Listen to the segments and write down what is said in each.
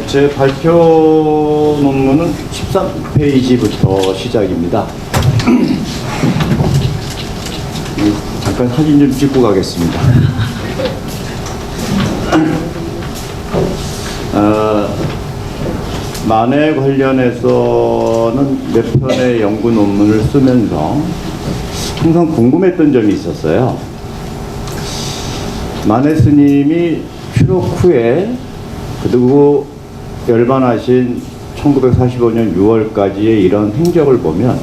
제 발표 논문은 13페이지부터 시작입니다. 잠깐 사진 좀 찍고 가겠습니다. 만해 관련해서는 몇 편의 연구 논문을 쓰면서 항상 궁금했던 점이 있었어요. 만해 스님이 추록 후에 그리고 열반하신 1945년 6월까지의 이런 행적을 보면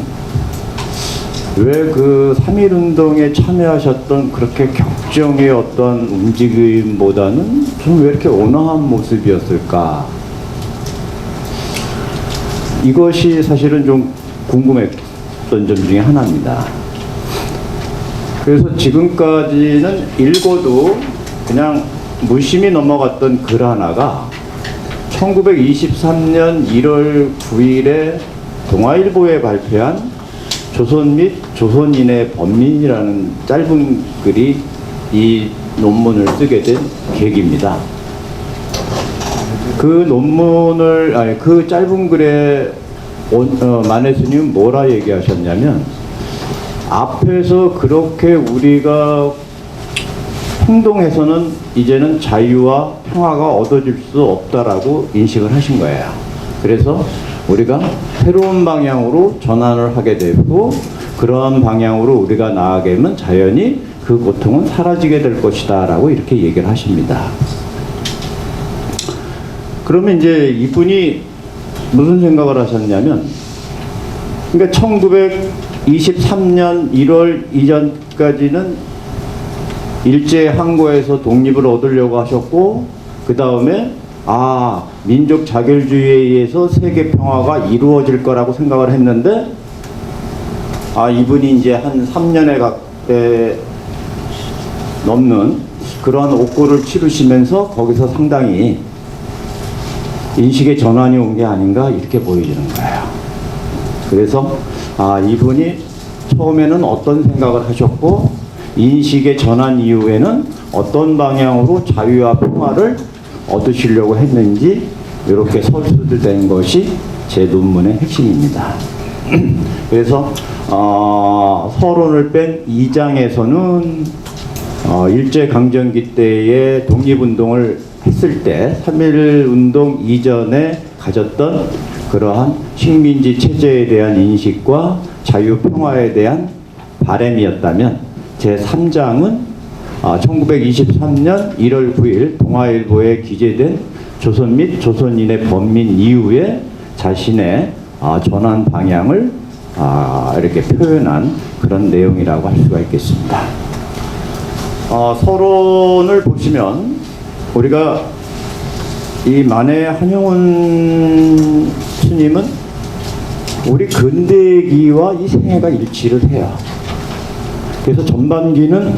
왜 그 3.1운동에 참여하셨던 그렇게 격정의 어떤 움직임보다는 좀 왜 이렇게 온화한 모습이었을까? 이것이 사실은 좀 궁금했던 점 중에 하나입니다. 그래서 지금까지는 읽어도 그냥 무심히 넘어갔던 글 하나가 1923년 1월 9일에 동아일보에 발표한 조선 및 조선인의 범민이라는 짧은 글이 이 논문을 쓰게 된 계기입니다. 그 논문을, 그 짧은 글에 만해 스님은 뭐라 얘기하셨냐면, 앞에서 그렇게 우리가 행동해서는 이제는 자유와 평화가 얻어질 수 없다라고 인식을 하신 거예요. 그래서 우리가 새로운 방향으로 전환을 하게 되고, 그러한 방향으로 우리가 나아가면 자연히 그 고통은 사라지게 될 것이다 라고 이렇게 얘기를 하십니다. 그러면 이제 이분이 무슨 생각을 하셨냐면, 그러니까 1923년 1월 이전까지는 일제 항고에서 독립을 얻으려고 하셨고, 그 다음에 민족 자결주의에 의해서 세계 평화가 이루어질 거라고 생각을 했는데, 이분이 이제 한 3년에 넘는 그러한 옥고를 치르시면서 거기서 상당히 인식의 전환이 온 게 아닌가 이렇게 보여지는 거예요. 그래서 이분이 처음에는 어떤 생각을 하셨고 인식의 전환 이후에는 어떤 방향으로 자유와 평화를 얻으시려고 했는지 이렇게 설수된 것이 제 논문의 핵심입니다. 그래서 서론을 뺀 2장에서는 일제강점기 때의 독립운동을 했을 때 3.1운동 이전에 가졌던 그러한 식민지 체제에 대한 인식과 자유평화에 대한 바람이었다면, 제3장은 1923년 1월 9일 동아일보에 기재된 조선 및 조선인의 범민 이후에 자신의 전환 방향을 이렇게 표현한 그런 내용이라고 할 수가 있겠습니다. 서론을 보시면 우리가 이 만해 한용운 스님은 우리 근대기와 이 생애가 일치를 해요. 그래서 전반기는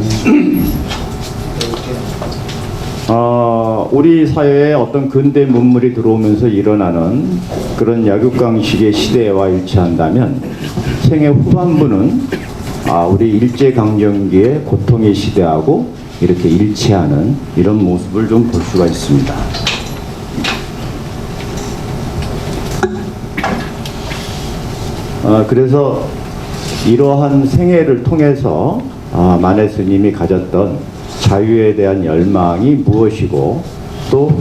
우리 사회에 어떤 근대 문물이 들어오면서 일어나는 그런 약육강식의 시대와 일치한다면, 생애 후반부는 우리 일제강점기의 고통의 시대하고 이렇게 일치하는 이런 모습을 좀 볼 수가 있습니다. 그래서 이러한 생애를 통해서 만해 스님이 가졌던 자유에 대한 열망이 무엇이고, 또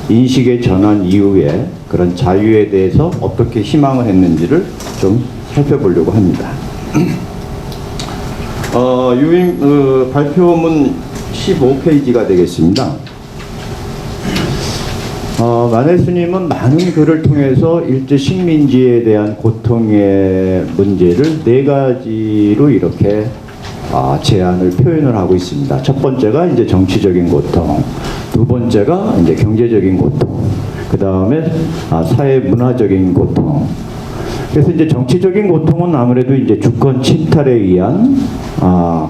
인식의 전환 이후에 그런 자유에 대해서 어떻게 희망을 했는지를 좀 살펴보려고 합니다. 발표문 15페이지가 되겠습니다. 만해 스님은 많은 글을 통해서 일제 식민지에 대한 고통의 문제를 4가지로 이렇게 제안을 표현을 하고 있습니다. 첫 번째가 이제 정치적인 고통, 두 번째가 이제 경제적인 고통, 그 다음에 사회 문화적인 고통. 그래서 이제 정치적인 고통은 아무래도 이제 주권 침탈에 의한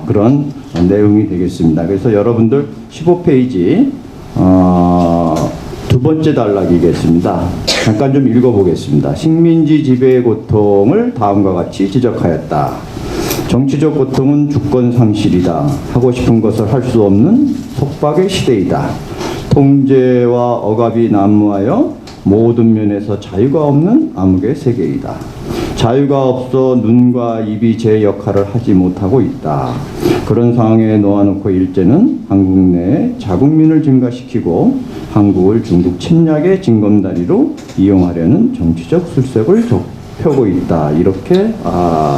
그런 내용이 되겠습니다. 그래서 여러분들 15페이지 두 번째 단락이겠습니다. 잠깐 좀 읽어보겠습니다. 식민지 지배의 고통을 다음과 같이 지적하였다. 정치적 고통은 주권 상실이다. 하고 싶은 것을 할 수 없는 속박의 시대이다. 통제와 억압이 난무하여 모든 면에서 자유가 없는 암흑의 세계이다. 자유가 없어 눈과 입이 제 역할을 하지 못하고 있다. 그런 상황에 놓아놓고 일제는 한국 내에 자국민을 증가시키고 한국을 중국 침략의 징검다리로 이용하려는 정치적 술색을 펴고 있다. 이렇게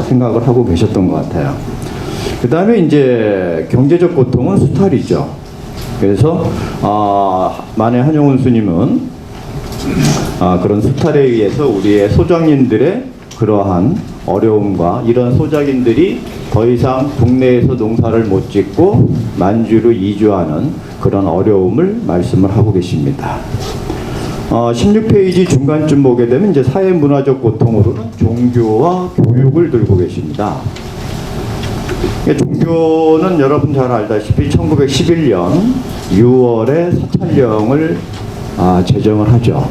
생각을 하고 계셨던 것 같아요. 그 다음에 이제 경제적 고통은 수탈이죠. 그래서 만해 한용운 스님은 그런 수탈에 의해서 우리의 소장인들의 그러한 어려움과 이런 소작인들이 더 이상 국내에서 농사를 못 짓고 만주로 이주하는 그런 어려움을 말씀을 하고 계십니다. 16페이지 중간쯤 보게 되면 이제 사회문화적 고통으로는 종교와 교육을 들고 계십니다. 종교는 여러분 잘 알다시피 1911년 6월에 사찰령을 제정을 하죠.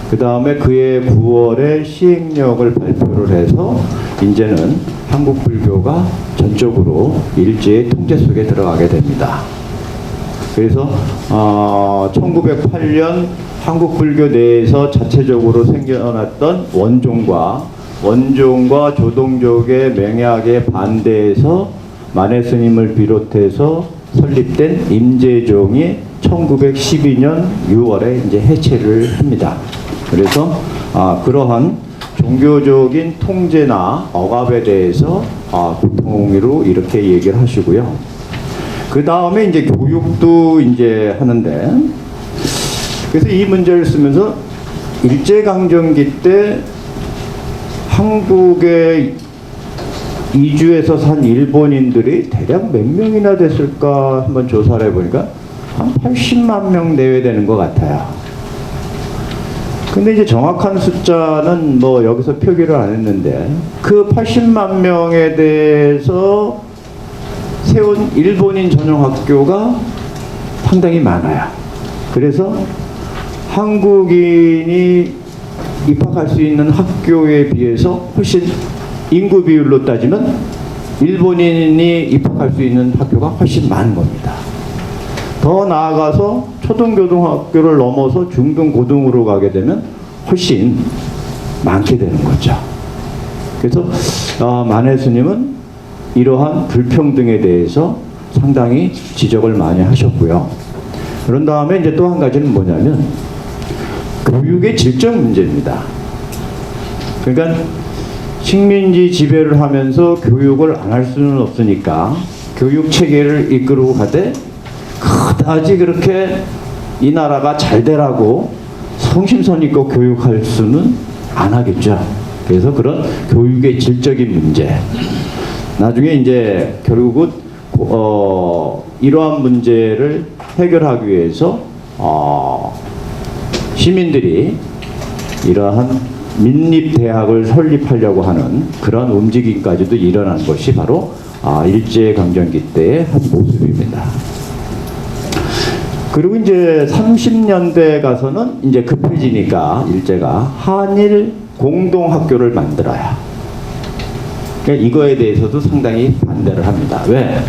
그 다음에 그해 9월에 시행령을 발표를 해서 이제는 한국 불교가 전적으로 일제의 통제 속에 들어가게 됩니다. 그래서 1908년 한국 불교 내에서 자체적으로 생겨났던 원종과 조동족의 맹약에 반대해서 만해 스님을 비롯해서 설립된 임재종이 1912년 6월에 이제 해체를 합니다. 그래서 그러한 종교적인 통제나 억압에 대해서 고통으로 이렇게 얘기를 하시고요. 그 다음에 이제 교육도 이제 하는데, 그래서 이 문제를 쓰면서 일제강점기 때 한국에 이주해서 산 일본인들이 대략 몇 명이나 됐을까 한번 조사를 해보니까 한 80만 명 내외 되는 것 같아요. 근데 이제 정확한 숫자는 뭐 여기서 표기를 안 했는데 그 80만 명에 대해서 세운 일본인 전용 학교가 상당히 많아요. 그래서 한국인이 입학할 수 있는 학교에 비해서 훨씬 인구 비율로 따지면 일본인이 입학할 수 있는 학교가 훨씬 많은 겁니다. 더 나아가서 초등고등학교를 넘어서 중등 고등으로 가게 되면 훨씬 많게 되는 거죠. 그래서 만해 스님은 이러한 불평등에 대해서 상당히 지적을 많이 하셨고요. 그런 다음에 이제 또 한 가지는 뭐냐면 교육의 질적 문제입니다. 그러니까 식민지 지배를 하면서 교육을 안 할 수는 없으니까 교육 체계를 이끌고 가되 그다지 그렇게 이 나라가 잘 되라고 성심성의껏 교육할 수는 안 하겠죠. 그래서 그런 교육의 질적인 문제. 나중에 이제 결국은 이러한 문제를 해결하기 위해서 시민들이 이러한 민립대학을 설립하려고 하는 그런 움직임까지도 일어난 것이 바로 일제강점기 때의 한 모습입니다. 그리고 이제 30년대 가서는 이제 급해지니까 일제가 한일 공동학교를 만들어요. 그러니까 이거에 대해서도 상당히 반대를 합니다. 왜?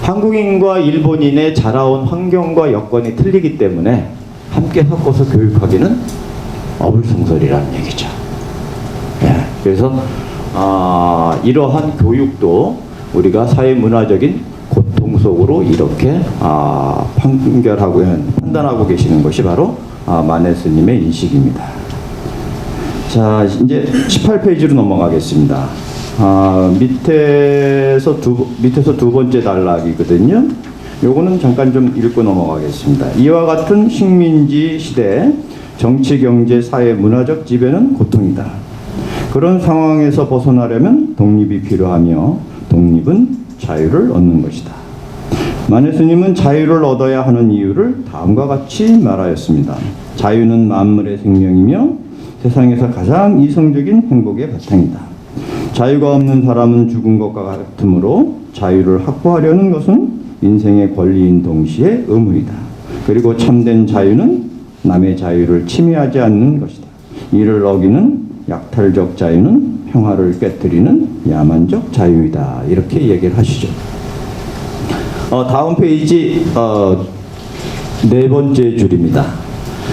한국인과 일본인의 자라온 환경과 여건이 틀리기 때문에 함께 섞어서 교육하기는 어불성설이라는 얘기죠. 예, 그래서 이러한 교육도 우리가 사회문화적인 고통 속으로 이렇게 판단하고 계시는 것이 바로 만해 스님의 인식입니다. 자, 이제 18페이지로 넘어가겠습니다. 밑에서 두 번째 단락이거든요. 요거는 잠깐 좀 읽고 넘어가겠습니다. 이와 같은 식민지 시대 정치, 경제, 사회, 문화적 지배는 고통이다. 그런 상황에서 벗어나려면 독립이 필요하며 독립은 자유를 얻는 것이다. 만해 스님은 자유를 얻어야 하는 이유를 다음과 같이 말하였습니다. 자유는 만물의 생명이며 세상에서 가장 이성적인 행복의 바탕이다. 자유가 없는 사람은 죽은 것과 같으므로 자유를 확보하려는 것은 인생의 권리인 동시에 의무이다. 그리고 참된 자유는 남의 자유를 침해하지 않는 것이다. 이를 어기는 약탈적 자유는 평화를 깨뜨리는 야만적 자유이다. 이렇게 얘기를 하시죠. 다음 페이지 네 번째 줄입니다.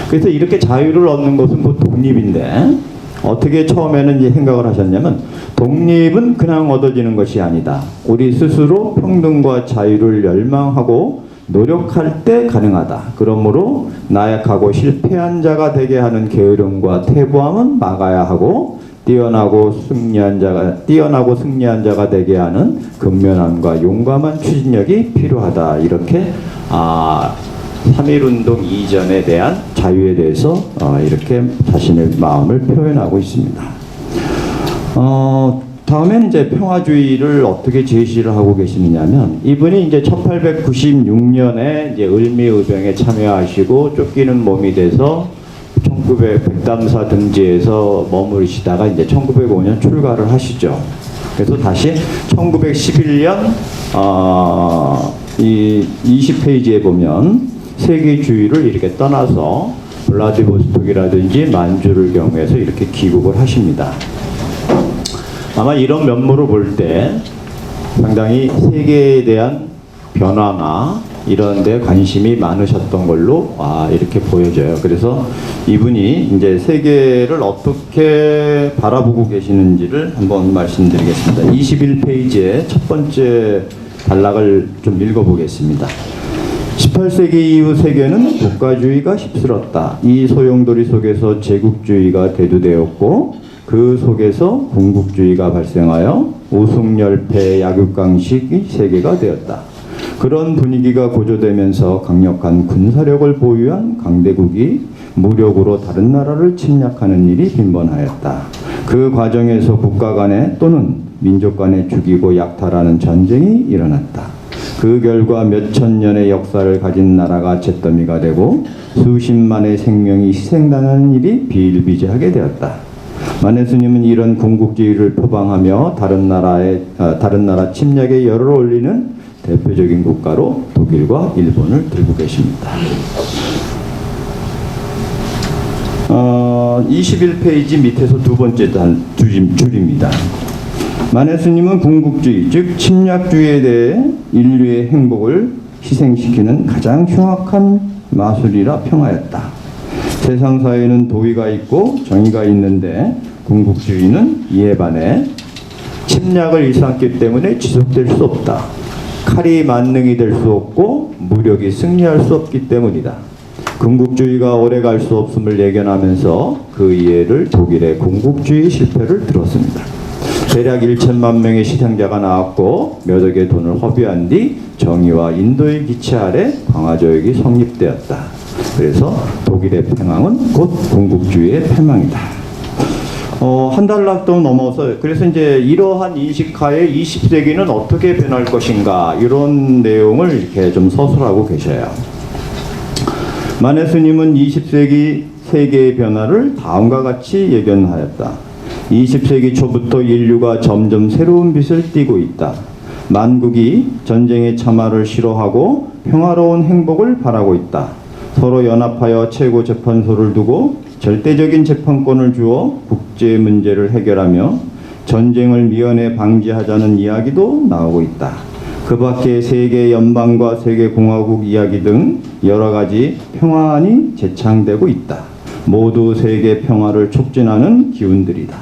그래서 이렇게 자유를 얻는 것은 곧 독립인데 어떻게 처음에는 이제 생각을 하셨냐면 독립은 그냥 얻어지는 것이 아니다. 우리 스스로 평등과 자유를 열망하고 노력할 때 가능하다. 그러므로 나약하고 실패한 자가 되게 하는 게으름과 태부함은 막아야 하고 뛰어나고 승리한 자가 되게 하는 근면함과 용감한 추진력이 필요하다. 이렇게 3.1운동 이전에 대한 자유에 대해서 이렇게 자신의 마음을 표현하고 있습니다. 다음에는 이제 평화주의를 어떻게 제시를 하고 계시느냐면, 이분이 이제 1896년에 이제 을미의병에 참여하시고 쫓기는 몸이 돼서 1900 백담사 등지에서 머무르시다가 이제 1905년 출가를 하시죠. 그래서 다시 1911년 이 20페이지에 보면 세계주의를 이렇게 떠나서 블라디보스톡이라든지 만주를 경유해서 이렇게 귀국을 하십니다. 아마 이런 면모를 볼 때 상당히 세계에 대한 변화나 이런 데 관심이 많으셨던 걸로 이렇게 보여져요. 그래서 이분이 이제 세계를 어떻게 바라보고 계시는지를 한번 말씀드리겠습니다. 21페이지에 첫 번째 단락을 좀 읽어보겠습니다. 18세기 이후 세계는 국가주의가 휩쓸었다. 이 소용돌이 속에서 제국주의가 대두되었고 그 속에서 군국주의가 발생하여 우승열패 약육강식이 세계가 되었다. 그런 분위기가 고조되면서 강력한 군사력을 보유한 강대국이 무력으로 다른 나라를 침략하는 일이 빈번하였다. 그 과정에서 국가 간에 또는 민족 간에 죽이고 약탈하는 전쟁이 일어났다. 그 결과 몇천 년의 역사를 가진 나라가 잿더미가 되고 수십만의 생명이 희생당하는 일이 비일비재하게 되었다. 마네스님은 이런 군국주의를 표방하며 다른 나라 침략에 열을 올리는 대표적인 국가로 독일과 일본을 들고 계십니다. 21페이지 밑에서 두 번째 줄입니다. 마네스님은 군국주의, 즉 침략주의에 대해 인류의 행복을 희생시키는 가장 흉악한 마술이라 평하였다. 세상 사회에는 도의가 있고 정의가 있는데 군국주의는 이에 반해 침략을 일삼기 때문에 지속될 수 없다. 칼이 만능이 될 수 없고 무력이 승리할 수 없기 때문이다. 군국주의가 오래갈 수 없음을 예견하면서 그 이해를 독일의 군국주의 실패를 들었습니다. 대략 1천만 명의 희생자가 나왔고 몇 억의 돈을 허비한 뒤 정의와 인도의 기체 아래 광화조약이 성립되었다. 그래서 독일의 패망은 곧 군국주의의 패망이다. 한 달락도 넘어서 그래서 이제 이러한 인식하에 20세기는 어떻게 변할 것인가 이런 내용을 이렇게 좀 서술하고 계셔요. 마네스님은 20세기 세계의 변화를 다음과 같이 예견하였다. 20세기 초부터 인류가 점점 새로운 빛을 띠고 있다. 만국이 전쟁의 참화를 싫어하고 평화로운 행복을 바라고 있다. 서로 연합하여 최고 재판소를 두고 절대적인 재판권을 주어 국제 문제를 해결하며 전쟁을 미연에 방지하자는 이야기도 나오고 있다. 그 밖에 세계 연방과 세계 공화국 이야기 등 여러 가지 평화안이 제창되고 있다. 모두 세계 평화를 촉진하는 기운들이다.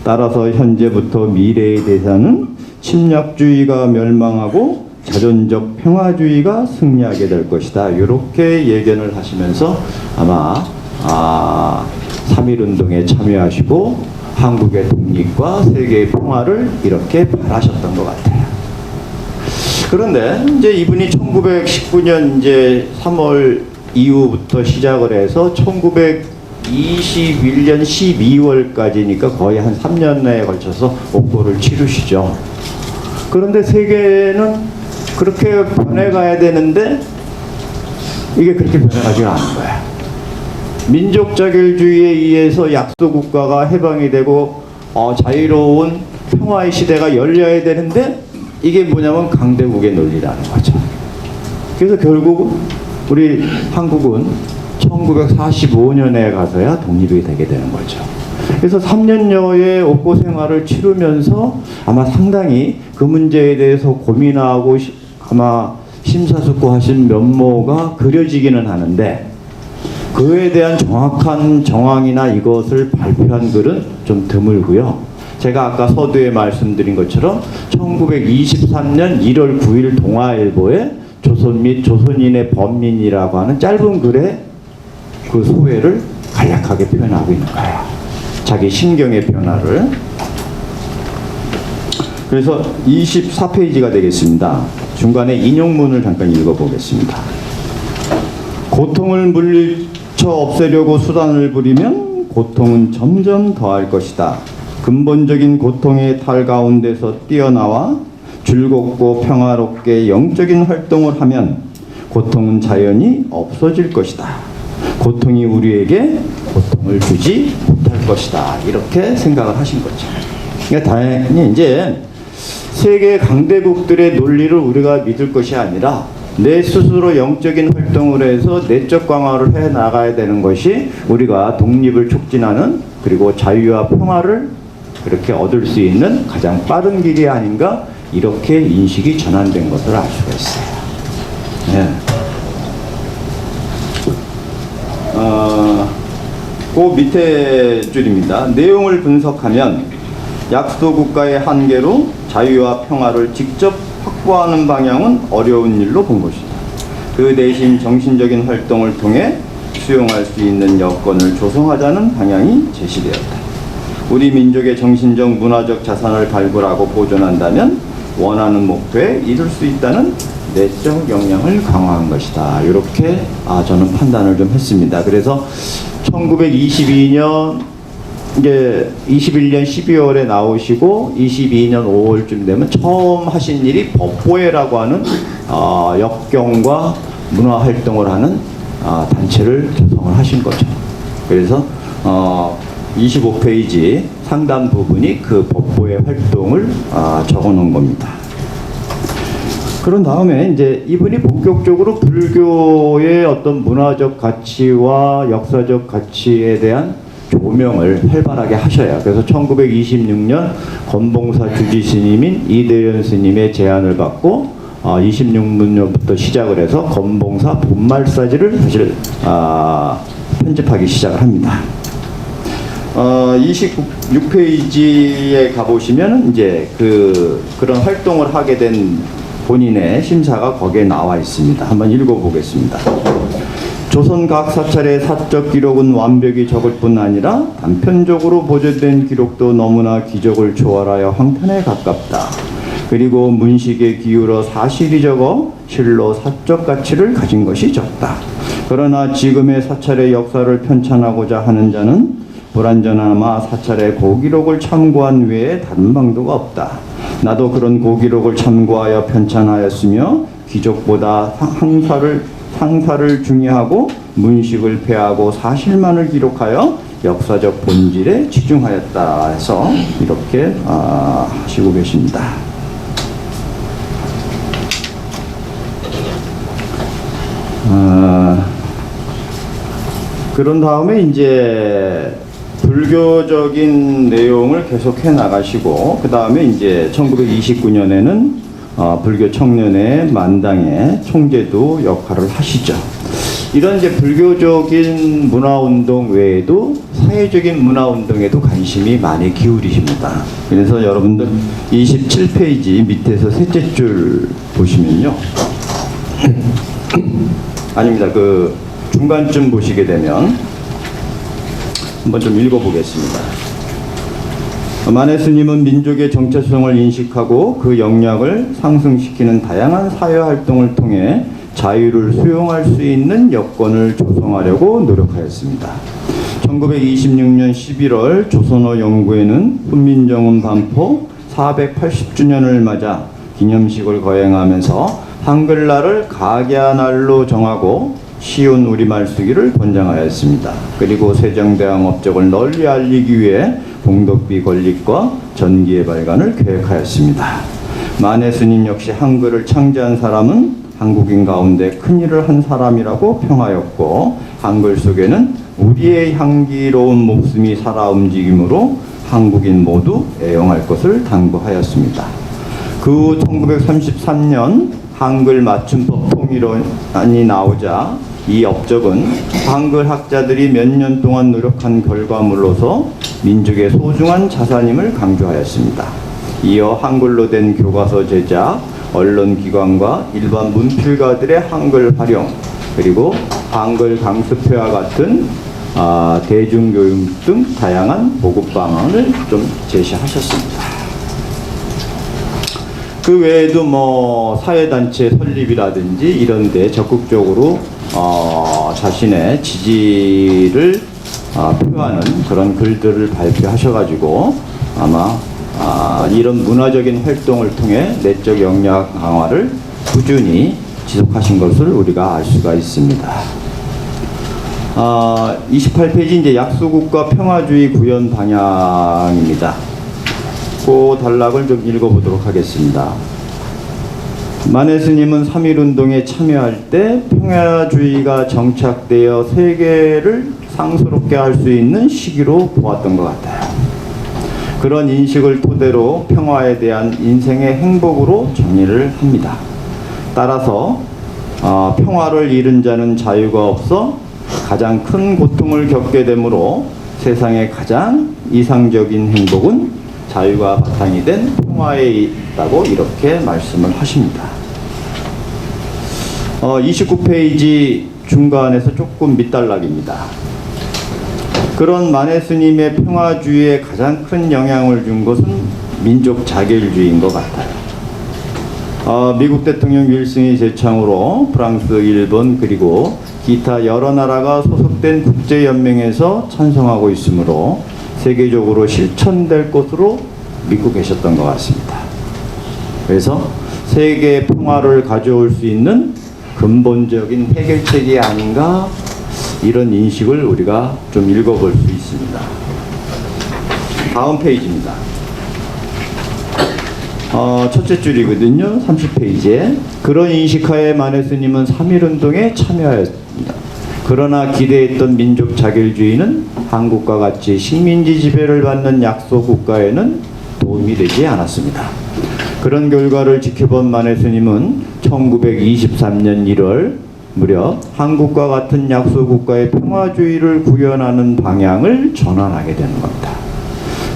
따라서 현재부터 미래의 대사는 침략주의가 멸망하고 자존적 평화주의가 승리하게 될 것이다. 이렇게 예견을 하시면서 아마 3.1운동에 참여하시고 한국의 독립과 세계의 평화를 이렇게 바라셨던 것 같아요. 그런데 이제 이분이 1919년 이제 3월 이후부터 시작을 해서 1921년 12월까지니까 거의 한 3년에 걸쳐서 옥고를 치르시죠. 그런데 세계는 그렇게 변해가야 되는데 이게 그렇게 변해가지가 않은 거야. 민족자결주의에 의해서 약소국가가 해방이 되고 자유로운 평화의 시대가 열려야 되는데 이게 뭐냐면 강대국의 논리라는 거죠. 그래서 결국 우리 한국은 1945년에 가서야 독립이 되게 되는 거죠. 그래서 3년여의 옥고 생활을 치르면서 아마 상당히 그 문제에 대해서 고민하고 아마 심사숙고하신 면모가 그려지기는 하는데 그에 대한 정확한 정황이나 이것을 발표한 글은 좀 드물고요. 제가 아까 서두에 말씀드린 것처럼 1923년 1월 9일 동아일보에 조선 및 조선인의 범민이라고 하는 짧은 글에 그 소회를 간략하게 표현하고 있는 거예요. 자기 심경의 변화를. 그래서 24페이지가 되겠습니다. 중간에 인용문을 잠깐 읽어보겠습니다. 고통을 물리쳐 없애려고 수단을 부리면 고통은 점점 더할 것이다. 근본적인 고통의 탈 가운데서 뛰어나와 즐겁고 평화롭게 영적인 활동을 하면 고통은 자연히 없어질 것이다. 고통이 우리에게 고통을 주지 못할 것이다. 이렇게 생각을 하신 거죠. 그러니까 다행히 이제 세계 강대국들의 논리를 우리가 믿을 것이 아니라 내 스스로 영적인 활동을 해서 내적 강화를 해 나가야 되는 것이 우리가 독립을 촉진하는 그리고 자유와 평화를 그렇게 얻을 수 있는 가장 빠른 길이 아닌가 이렇게 인식이 전환된 것을 알 수가 있어요. 네. 그 밑에 줄입니다. 내용을 분석하면 약소 국가의 한계로 자유와 평화를 직접 확보하는 방향은 어려운 일로 본 것이다. 그 대신 정신적인 활동을 통해 수용할 수 있는 여건을 조성하자는 방향이 제시되었다. 우리 민족의 정신적 문화적 자산을 발굴하고 보존한다면 원하는 목표에 이룰 수 있다는 내적 역량을 강화한 것이다. 이렇게 저는 판단을 좀 했습니다. 그래서 1922년 이제 21년 12월에 나오시고 22년 5월쯤 되면 처음 하신 일이 법보회라고 하는 역경과 문화 활동을 하는 단체를 조성을 하신 거죠. 그래서 25페이지 상단 부분이 그 법보회 활동을 적어 놓은 겁니다. 그런 다음에 이제 이분이 본격적으로 불교의 어떤 문화적 가치와 역사적 가치에 대한 조명을 활발하게 하셔야. 그래서 1926년 건봉사 주지 스님인 이대현 스님의 제안을 받고 26년부터 시작을 해서 건봉사 본말사지를 사실 편집하기 시작을 합니다. 26페이지에 가보시면 이제 그런 활동을 하게 된 본인의 심사가 거기에 나와 있습니다. 한번 읽어보겠습니다. 조선 각 사찰의 사적 기록은 완벽히 적을 뿐 아니라 단편적으로 보존된 기록도 너무나 기적을 초월하여 황탄에 가깝다. 그리고 문식에 기울어 사실이 적어 실로 사적 가치를 가진 것이 적다. 그러나 지금의 사찰의 역사를 편찬하고자 하는 자는 불완전하마 사찰의 고기록을 참고한 외에 다른 방도가 없다. 나도 그런 고기록을 참고하여 편찬하였으며 기적보다 상사를 중요하고 문식을 폐하고 사실만을 기록하여 역사적 본질에 치중하였다 해서 이렇게 하시고 계십니다. 그런 다음에 이제 불교적인 내용을 계속해 나가시고 그 다음에 이제 1929년에는 불교 청년의 만당의 총재도 역할을 하시죠. 이런 이제 불교적인 문화운동 외에도 사회적인 문화운동에도 관심이 많이 기울이십니다. 그래서 여러분들 27페이지 밑에서 셋째 줄 보시면요. 아닙니다. 그 중간쯤 보시게 되면 한번 좀 읽어보겠습니다. 만해 스님은 민족의 정체성을 인식하고 그 역량을 상승시키는 다양한 사회활동을 통해 자유를 수용할 수 있는 여건을 조성하려고 노력하였습니다. 1926년 11월 조선어 연구회는 훈민정음 반포 480주년을 맞아 기념식을 거행하면서 한글날을 각야날로 정하고 쉬운 우리말 쓰기를 권장하였습니다. 그리고 세종대왕 업적을 널리 알리기 위해 공덕비 건립과 전기의 발간을 계획하였습니다. 만해 스님 역시 한글을 창제한 사람은 한국인 가운데 큰일을 한 사람이라고 평하였고 한글 속에는 우리의 향기로운 목숨이 살아 움직이므로 한국인 모두 애용할 것을 당부하였습니다. 그 후 1933년 한글 맞춤법 통일안이 나오자 이 업적은 한글 학자들이 몇 년 동안 노력한 결과물로서 민족의 소중한 자산임을 강조하였습니다. 이어 한글로 된 교과서 제작, 언론기관과 일반 문필가들의 한글 활용, 그리고 한글 강습회와 같은 대중교육 등 다양한 보급 방안을 좀 제시하셨습니다. 그 외에도 뭐 사회단체 설립이라든지 이런 데 적극적으로 자신의 지지를 표하는 그런 글들을 발표하셔가지고 아마 이런 문화적인 활동을 통해 내적 역량 강화를 꾸준히 지속하신 것을 우리가 알 수가 있습니다. 28페이지 이제 약소국가 평화주의 구현 방향입니다. 그 단락을 좀 읽어보도록 하겠습니다. 만해 스님은 3.1운동에 참여할 때 평화주의가 정착되어 세계를 상스럽게 할 수 있는 시기로 보았던 것 같아요. 그런 인식을 토대로 평화에 대한 인생의 행복으로 정의를 합니다. 따라서 평화를 잃은 자는 자유가 없어 가장 큰 고통을 겪게 되므로 세상의 가장 이상적인 행복은 자유가 바탕이 된 평화에 있다고 이렇게 말씀을 하십니다. 29페이지 중간에서 조금 밑단락입니다. 그런 만해 스님의 평화주의에 가장 큰 영향을 준 것은 민족 자결주의인 것 같아요. 미국 대통령 윌슨이 제창으로 프랑스, 일본 그리고 기타 여러 나라가 소속된 국제연맹에서 찬성하고 있으므로 세계적으로 실천될 것으로 믿고 계셨던 것 같습니다. 그래서 세계 평화를 가져올 수 있는 근본적인 해결책이 아닌가 이런 인식을 우리가 좀 읽어볼 수 있습니다. 다음 페이지입니다. 첫째 줄이거든요. 30페이지에 그런 인식하에 만해 스님은 3.1운동에 참여하였습니다. 그러나 기대했던 민족 자결주의는 한국과 같이 식민지 지배를 받는 약소 국가에는 도움이 되지 않았습니다. 그런 결과를 지켜본 만해 스님은 1923년 1월 무려 한국과 같은 약소 국가의 평화주의를 구현하는 방향을 전환하게 되는 겁니다.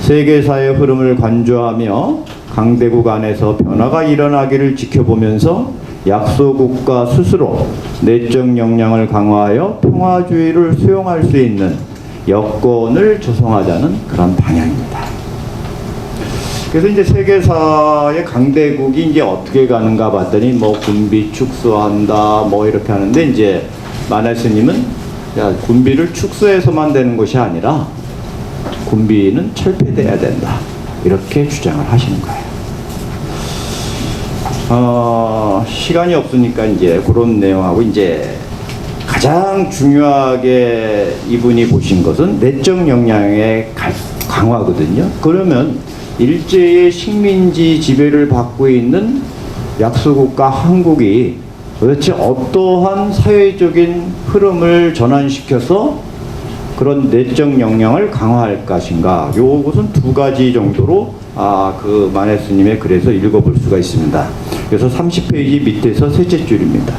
세계사의 흐름을 관조하며 강대국 안에서 변화가 일어나기를 지켜보면서 약소국가 스스로 내적 역량을 강화하여 평화주의를 수용할 수 있는 여건을 조성하자는 그런 방향입니다. 그래서 이제 세계사의 강대국이 이제 어떻게 가는가 봤더니 뭐 군비 축소한다 뭐 이렇게 하는데 이제 만해 스님은 야, 군비를 축소해서만 되는 것이 아니라 군비는 철폐돼야 된다. 이렇게 주장을 하시는 거예요. 시간이 없으니까 이제 그런 내용하고 이제 가장 중요하게 이분이 보신 것은 내적 역량의 강화거든요. 그러면 일제의 식민지 지배를 받고 있는 약소국가 한국이 도대체 어떠한 사회적인 흐름을 전환시켜서 그런 내적 역량을 강화할 것인가? 요것은 두 가지 정도로 그 만해 스님의 글에서 읽어볼 수가 있습니다. 그래서 30페이지 밑에서 셋째 줄입니다.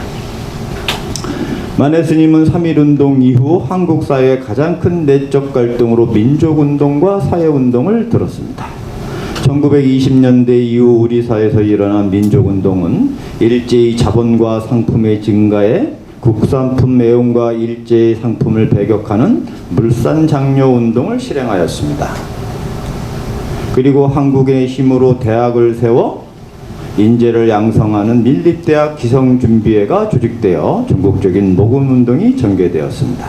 만해 스님은 3.1운동 이후 한국 사회의 가장 큰 내적 갈등으로 민족운동과 사회운동을 들었습니다. 1920년대 이후 우리 사회에서 일어난 민족운동은 일제의 자본과 상품의 증가에 국산품 애용과 일제의 상품을 배격하는 물산장려운동을 실행하였습니다. 그리고 한국의 힘으로 대학을 세워 인재를 양성하는 밀립대학 기성준비회가 조직되어 전국적인 모금운동이 전개되었습니다.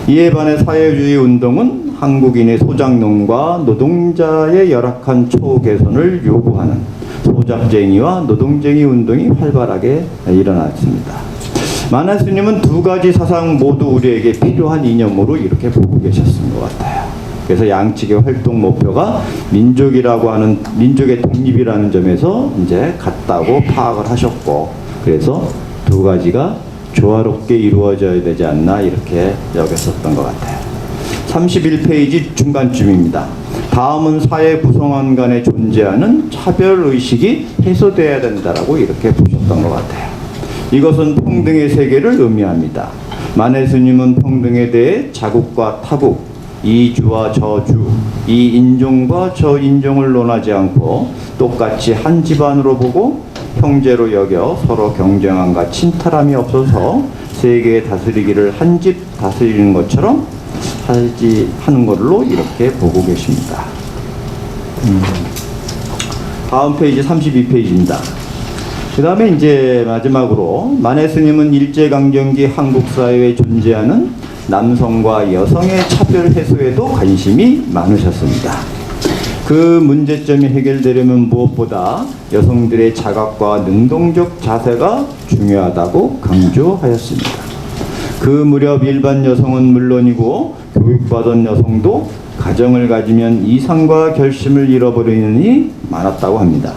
이에 반해 사회주의 운동은 한국인의 소작농과 노동자의 열악한 처우 개선을 요구하는 소작쟁이와 노동쟁이 운동이 활발하게 일어났습니다. 만해 스님은 두 가지 사상 모두 우리에게 필요한 이념으로 이렇게 보고 계셨던 것 같아요. 그래서 양측의 활동 목표가 민족이라고 하는 민족의 독립이라는 점에서 이제 같다고 파악을 하셨고, 그래서 두 가지가 조화롭게 이루어져야 되지 않나 이렇게 여겼었던 것 같아요. 31페이지 중간쯤입니다. 다음은 사회 구성원 간에 존재하는 차별의식이 해소돼야 된다라고 이렇게 보셨던 것 같아요. 이것은 평등의 세계를 의미합니다. 만해스님은 평등에 대해 자국과 타국, 이주와 저주, 이 인종과 저 인종을 논하지 않고 똑같이 한 집안으로 보고 형제로 여겨 서로 경쟁함과 친탈함이 없어서 세계에 다스리기를 한 집 다스리는 것처럼 하는 걸로 이렇게 보고 계십니다. 다음 페이지 32페이지입니다. 그 다음에 이제 마지막으로 만해스님은 일제강점기 한국 사회에 존재하는 남성과 여성의 차별 해소에도 관심이 많으셨습니다. 그 문제점이 해결되려면 무엇보다 여성들의 자각과 능동적 자세가 중요하다고 강조하였습니다. 그 무렵 일반 여성은 물론이고 교육받은 여성도 가정을 가지면 이상과 결심을 잃어버리는 일이 많았다고 합니다.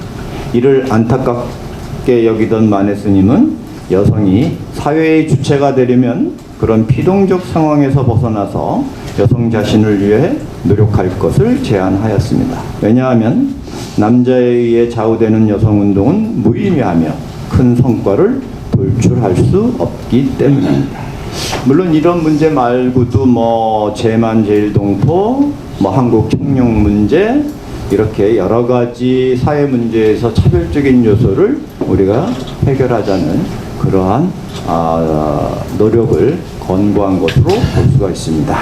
이를 안타깝게 여기던 만해스님은 여성이 사회의 주체가 되려면 그런 피동적 상황에서 벗어나서 여성 자신을 위해 노력할 것을 제안하였습니다. 왜냐하면 남자에 의해 좌우되는 여성운동은 무의미하며 큰 성과를 돌출할 수 없기 때문입니다. 물론 이런 문제 말고도 뭐 제만제일동포, 뭐 한국 청룡 문제, 이렇게 여러 가지 사회 문제에서 차별적인 요소를 우리가 해결하자는 그러한 노력을 권고한 것으로 볼 수가 있습니다.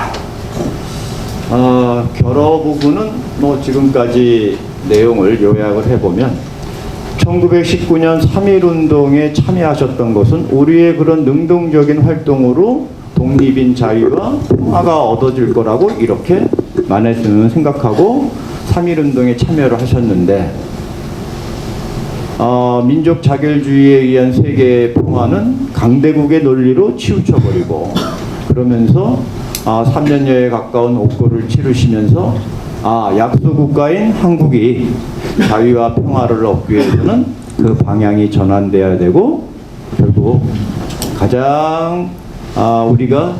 결어 부분은 뭐 지금까지 내용을 요약을 해보면 1919년 3.1운동에 참여하셨던 것은 우리의 그런 능동적인 활동으로 독립인 자유와 평화가 얻어질 거라고 이렇게 만해스님은 생각하고 3.1운동에 참여를 하셨는데 민족 자결주의에 의한 세계의 평화는 강대국의 논리로 치우쳐버리고 그러면서 3년여에 가까운 옥고를 치르시면서 약소국가인 한국이 자유와 평화를 얻기 위해서는 그 방향이 전환돼야 되고 결국 가장 우리가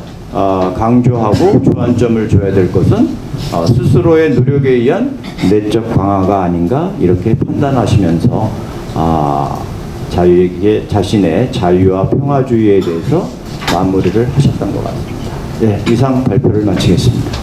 강조하고 주안점을 줘야 될 것은 스스로의 노력에 의한 내적 강화가 아닌가 이렇게 판단하시면서 자신의 자유와 평화주의에 대해서 마무리를 하셨던 것 같습니다. 네, 이상 발표를 마치겠습니다.